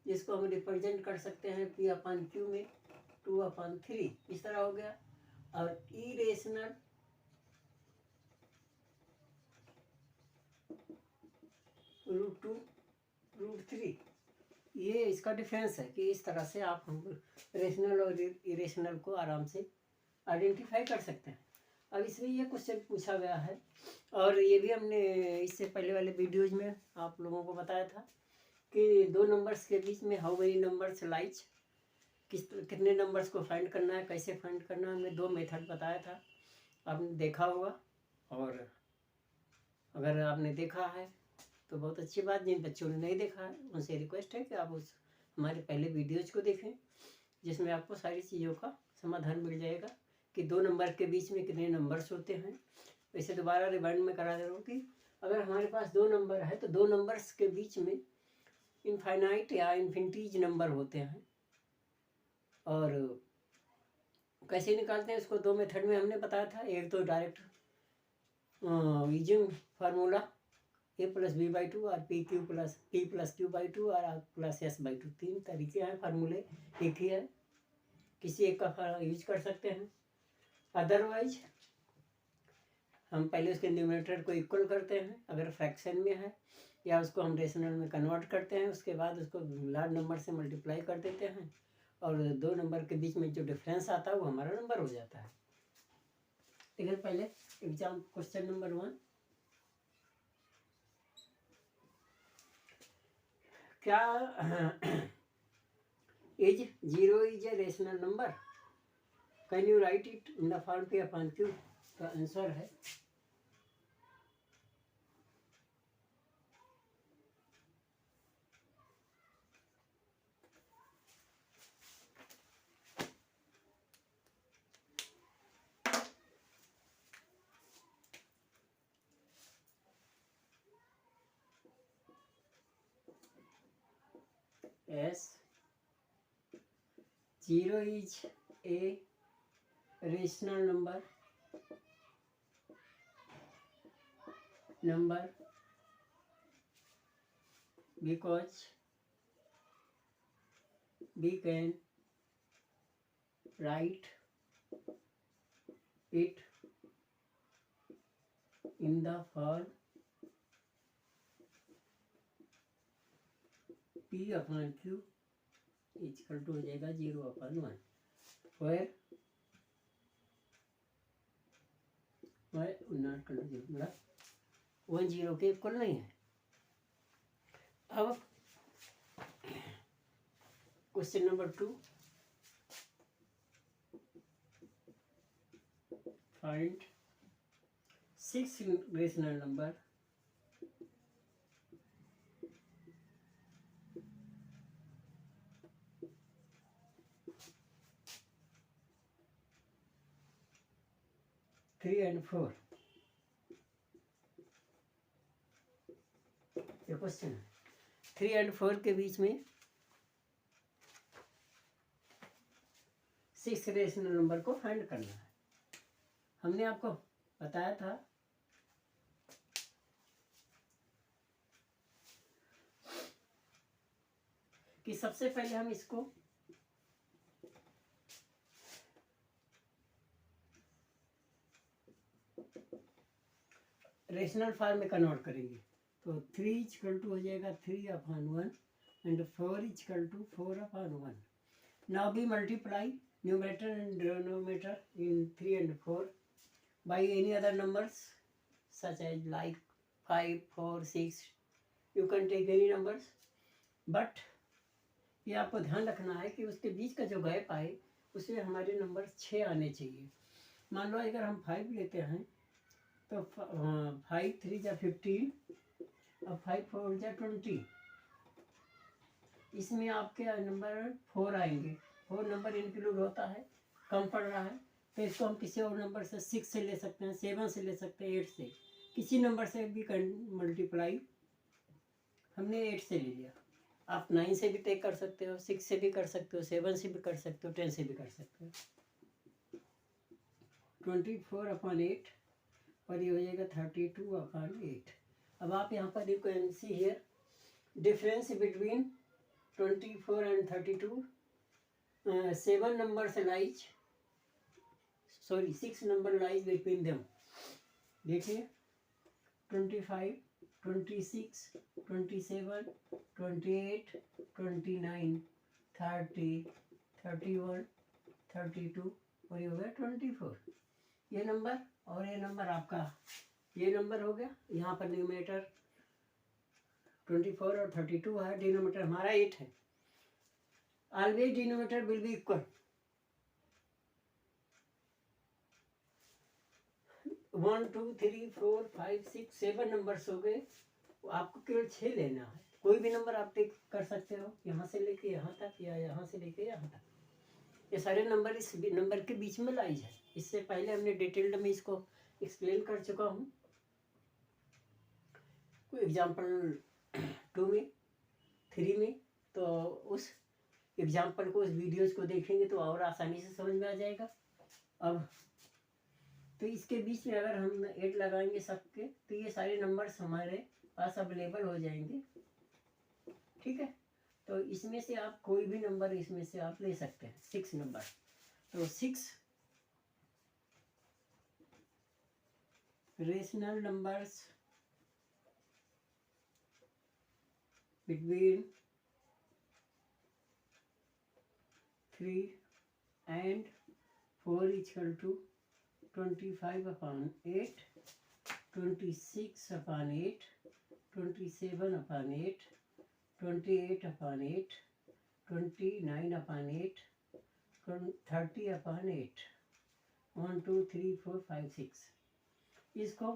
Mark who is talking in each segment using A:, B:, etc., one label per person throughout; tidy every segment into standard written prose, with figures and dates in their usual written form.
A: जिसको हम रिप्रेजेंट कर सकते हैं P/Q में 2/3 इस तरह हो गया। और इरेशनल √2√3 ये इसका डिफरेंस है कि इस तरह से आप रेशनल और इरेशनल को आराम से आइडेंटिफाई कर सकते हैं। अब इसमें ये क्वेश्चन पूछा गया है और ये भी हमने इससे पहले वाले वीडियोज में आप लोगों को बताया था कि दो नंबर्स के बीच में हाउ मेनी नंबर्स लाइज, कितने नंबर्स को फाइंड करना है, कैसे फाइंड करना है, हमने दो मेथड बताया था, आपने देखा होगा। और अगर आपने देखा है तो बहुत अच्छी बात, जिन बच्चों ने नहीं देखा है उनसे रिक्वेस्ट है कि आप उस हमारे पहले वीडियोज को देखें, जिसमें आपको सारी चीज़ों का समाधान मिल जाएगा कि दो नंबर के बीच में कितने नंबर्स होते हैं। वैसे दोबारा रिमाइंड में करा दे रहा हूँ कि अगर हमारे पास दो नंबर है तो दो नंबर्स के बीच में इनफाइनाइट या इन्फिनिटीज नंबर होते हैं। और कैसे निकालते हैं उसको दो मेथड में हमने बताया था। एक तो डायरेक्ट यूजिंग फार्मूला a+b/2 और p+q/2 और r+s/2, तीन तरीके हैं, फार्मूले एक ही है, किसी एक का यूज कर सकते हैं। अदरवाइज हम पहले उसके न्यूमरेटर को इक्वल करते हैं अगर फ्रैक्शन में है, या उसको हम रेशनल में कन्वर्ट करते हैं, उसके बाद उसको लार्ज नंबर से मल्टीप्लाई कर देते हैं और दो नंबर के बीच में जो डिफरेंस आता है वो हमारा नंबर हो जाता है। देखिए पहले एग्जाम क्वेश्चन नंबर 1, क्या is 0 is a rational number, can you right it in the form P/Q। का आंसर है S 0 is a rational number because we can write it in the form P/Q equal to हो जाएगा 0/1, where not कर लो 1 0 के equal नहीं है। अब question number 2, find 6 rational number three and 4। ये क्वेश्चन है 3 और 4 के बीच में 6 रेशनल नंबर को फाइंड करना है। हमने आपको बताया था कि सबसे पहले हम इसको रेशनल फॉर्म में कन्वर्ट करेंगे। तो 3 इक्वल टू हो जाएगा 3/1 and 4 equal to 4/1। Now we multiply numerator and denominator in 3 and 4 by any other numbers such as like 5, 4, 6. You can take any numbers, but ये आपको ध्यान रखना है कि उसके बीच का जो गैप आए उसमें हमारे नंबर 6 आने चाहिए। मान लो अगर हम 5 लेते हैं तो 5 3 जा 15 और 5 4 जा 20, इसमें आपके नंबर 4 आएंगे। 4 नंबर इंक्लूड होता है, कम पड़ रहा है तो इसको हम किसी और नंबर से 6 से ले सकते हैं, 7 से ले सकते हैं, 8 से, किसी नंबर से भी मल्टीप्लाई। हमने 8 से ले लिया, आप 9 से भी टेक कर सकते हो, 6 से भी कर सकते हो, 7 से भी कर सकते हो, 10 से भी कर सकते हो। 24/8 और ये हो जाएगा 32/8। अब आप यहाँ पर you can see here difference between 24 and 32, 7 numbers lies, sorry 6 number lies between them. देखिए 25, 26, 27, 28, 29, 30, 31, 32 और ये हो गया 24। ये नंबर और ये नंबर आपका, ये नंबर हो गया। यहाँ पर न्यूमरेटर 24 और 32 है, डिनोमिनेटर हमारा 8 है। Always denominator will be equal. 1 2 3 4 5 6 7 numbers हो गए। आपको केवल 6 लेना है। कोई भी नंबर आप टिक कर सकते हो, यहाँ से लेके यहाँ तक या यहाँ से लेके यहाँ तक। ये सारे नंबर इस नंबर के बीच में लाइज है। इससे पहले हमने डिटेल्ड में इसको एक्सप्लेन कर चुका हूँ। कोई एग्जाम्पल 2 में, 3 में, तो उस एग्जाम्पल को, उस वीडियोज को देखेंगे तो और आसानी से समझ में आ जाएगा। अब तो इसके बीच में अगर हम 8 लगाएंगे सबके, तो ये सारे नंबर्स हमारे पास अवेलेबल हो जाएंगे। ठीक है, तो इसमें से आप कोई भी नंबर इसमें से आप ले सकते हैं, 6 नंबर। तो 6 rational numbers between 3 and 4 equal to 25/8, 26/8, 27/8, 28/8, 29/8, 30/8, 1 2 3 4 5 6। इसको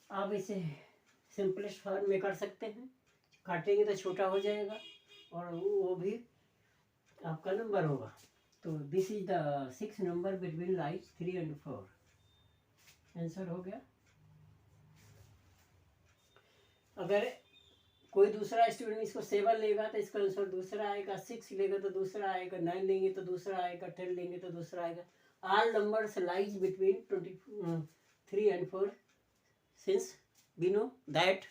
A: आप इसे सिंपलेस्ट फॉर्म में कर सकते हैं। काटेंगे तो छोटा हो जाएगा और वो भी आपका नंबर होगा। तो this is the 6 number between lies 3 and 4। Answer हो गया। अगर कोई दूसरा स्टूडेंट इसको 7 लेगा तो इसका आंसर दूसरा आएगा, 6 लेगा तो दूसरा आएगा, 9 लेंगे तो दूसरा आएगा, 10 लेंगे तो दूसरा आएगा। All numbers lies between 3 and 4 since we know that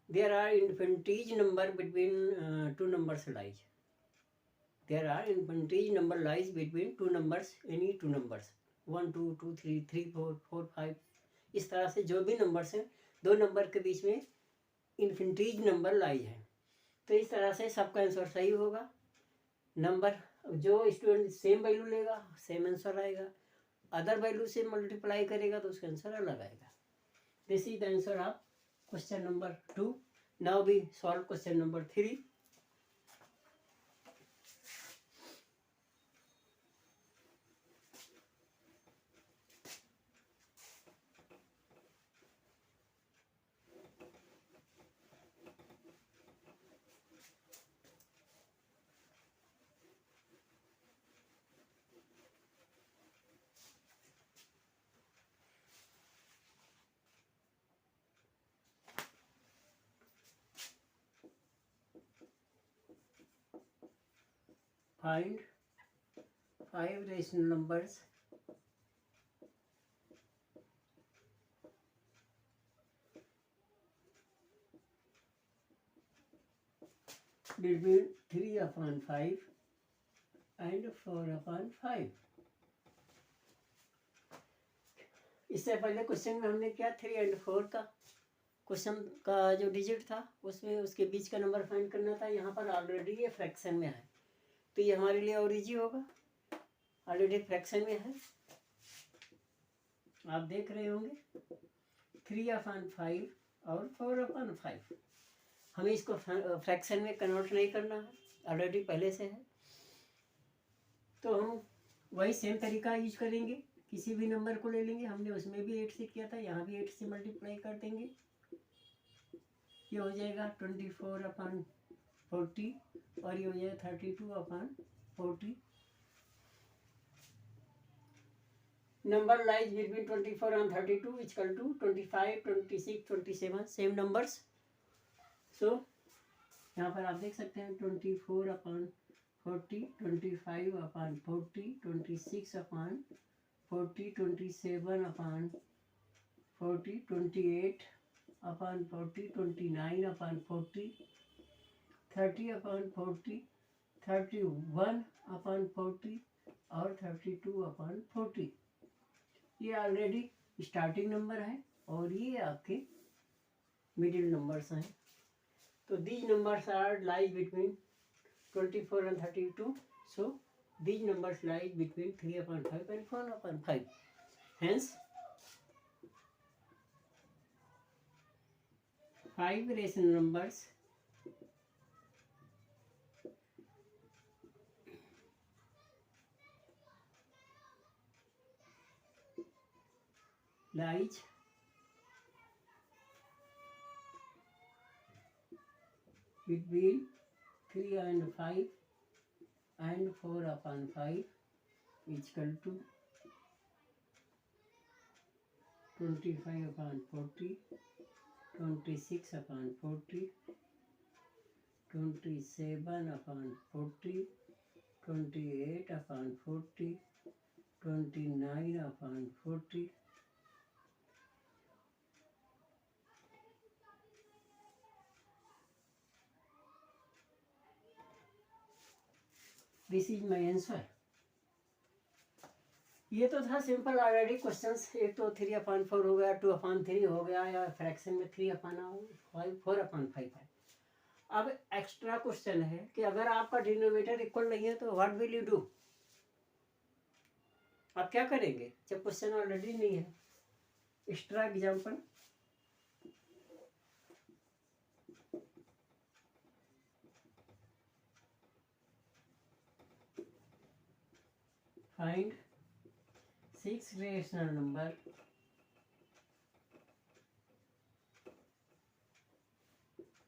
A: there are infinite number between 2 numbers lies. There are infinite number lies between 2 numbers, any 2 numbers, 1 2 2 3 3 4 4 5। इस तरह से जो भी नंबर्स हैं, 2 नंबर के बीच में इन्फिनिटीज नंबर लाइज है। तो इस तरह से सबका आंसर सही होगा। नंबर जो स्टूडेंट सेम वैल्यू लेगा सेम आंसर आएगा, अदर वैल्यू से मल्टीप्लाई करेगा तो उसका आंसर अलग आएगा। This is the answer of question number 2। Now we solve question number 3। Find 5 rational numbers between 3/5 and 4/5। इससे पहले क्वेश्चन में हमने क्या 3 and 4 का क्वेश्चन का जो डिजिट था उसमें उसके बीच का नंबर फाइंड करना था। यहाँ पर ऑलरेडी ये फ्रैक्शन में है तो ये हमारे लिए और इजी होगा। ऑलरेडी फ्रैक्शन में है, आप देख रहे होंगे 3/5 और 4/5। हमें इसको फ्रैक्शन में कन्वर्ट नहीं करना है, ऑलरेडी पहले से है। तो हम वही सेम तरीका यूज करेंगे। किसी भी नंबर को ले लेंगे, हमने उसमें भी 8 से किया था, यहाँ भी 8 से मल्टीप्लाई कर देंगे। ये हो जाएगा 24/40 और ये हो जाएगा 32/40। Number lies between 24 and 32 equal to 25, 26, 27 same numbers. So यहाँ पर आप देख सकते हैं 24/40, 25/40, 26/40, 27/40, 28/40, 29/40, 30/40, 31/40 और 32/40। ये ऑलरेडी स्टार्टिंग नंबर है और ये आपके मिडिल नंबर्स हैं। तो these numbers are lies between 24 and 32. So these numbers lie between 3/5 and 4/5. Hence 5 rational numbers lies between 3 and 5 and 4/5 is equal to 25/40, 26/40, 27/40, 28/40, 29/40. This is my answer. ये तो था simple already questions. एक तो 3/4 हो गया, 2/3 हो गया, या फ्रैक्शन में 3/5, 4/5 है। अब एक्स्ट्रा क्वेश्चन है कि अगर आपका डिनोमिनेटर इक्वल नहीं है तो व्हाट विल यू डू? आप क्या करेंगे जब क्वेश्चन ऑलरेडी नहीं है? Extra example, find 6 rational number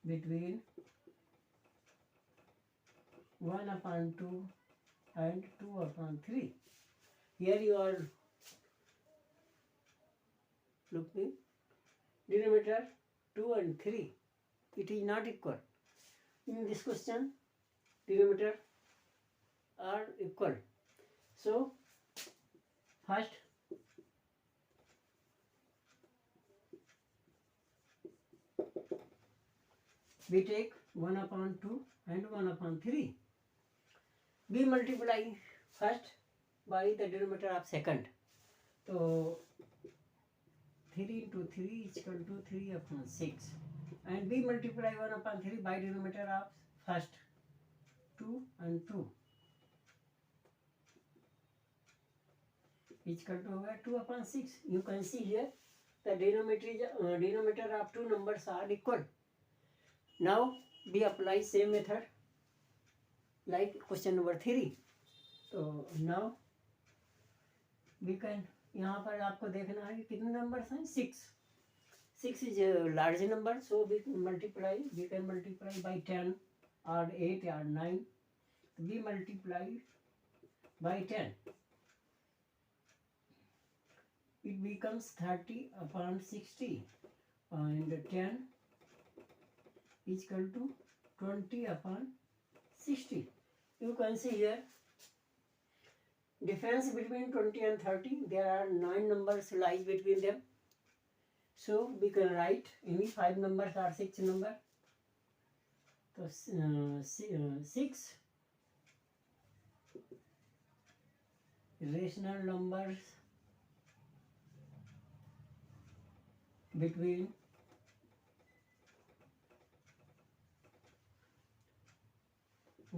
A: between 1/2 and 2/3. Here you are looking denominator 2 and 3. It is not equal. In this question, denominator are equal. So first we take 1/2 and 1/3. We multiply first by the denominator of second. So 3 into 3 is equal to 3/6. And we multiply 1/3 by denominator of first 2 and 2. Is equal to 2/6. You can see here the denominator of two numbers are equal. Now we apply same method like question number 3. तो now we can, यहाँ पर आपको देखना है कितने numbers हैं? 6. 6 is a large number, so we can multiply by 10 or 8 or 9. We multiply by 10. It becomes 30/60 and 10 is equal to 20/60. You can see here difference between 20 and 30. There are 9 numbers lies between them. So we can write any 5 numbers or 6 number. So 6 rational numbers between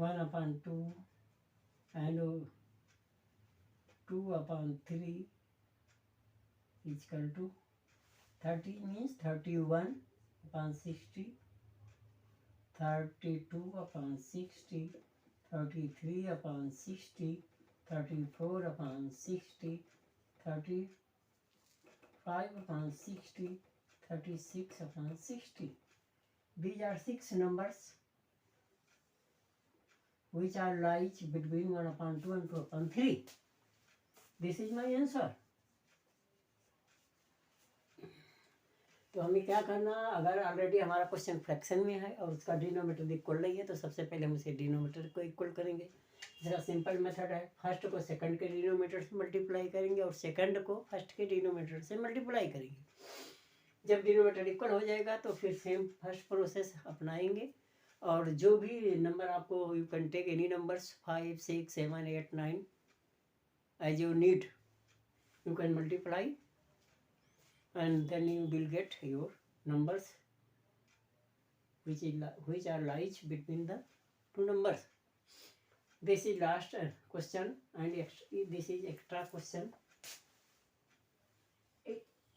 A: 1/2 and 2/3 is equal to 30 means 31/60, 32/60, 33/60, 34/60, 35/60, 36/60. These are 6 numbers which are lies between 1/2 and 2/3. This is my answer. तो हमें क्या करना, अगर already हमारा question fraction में है और उसका डिनोमिनेटर इक्वल नहीं है तो सबसे पहले हम उसे डिनोमिनेटर को इक्वल करेंगे। जरा सिंपल मेथड है, फर्स्ट को सेकंड के डिनोमिनेटर से मल्टीप्लाई करेंगे और सेकंड को फर्स्ट के डिनोमिनेटर से मल्टीप्लाई करेंगे। जब डिनोमिनेटर इक्वल हो जाएगा तो फिर सेम फर्स्ट प्रोसेस अपनाएंगे और जो भी नंबर आपको, you can take any numbers 5, 6, 7, 8, 9 as you need. You can multiply and then you will get your numbers which are lies between the two numbers. This is last question and this is extra question,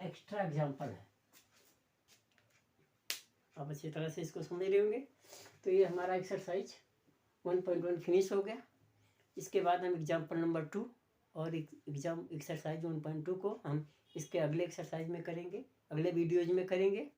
A: extra example है। आप अच्छी तरह से इसको समझ रहे होंगे। तो ये हमारा एक्सरसाइज 1.1 फिनिश हो गया। इसके बाद हम एग्जाम्पल नंबर 2 और एक्सरसाइज 1.2 को हम इसके अगले एक्सरसाइज में करेंगे, अगले वीडियोज में करेंगे।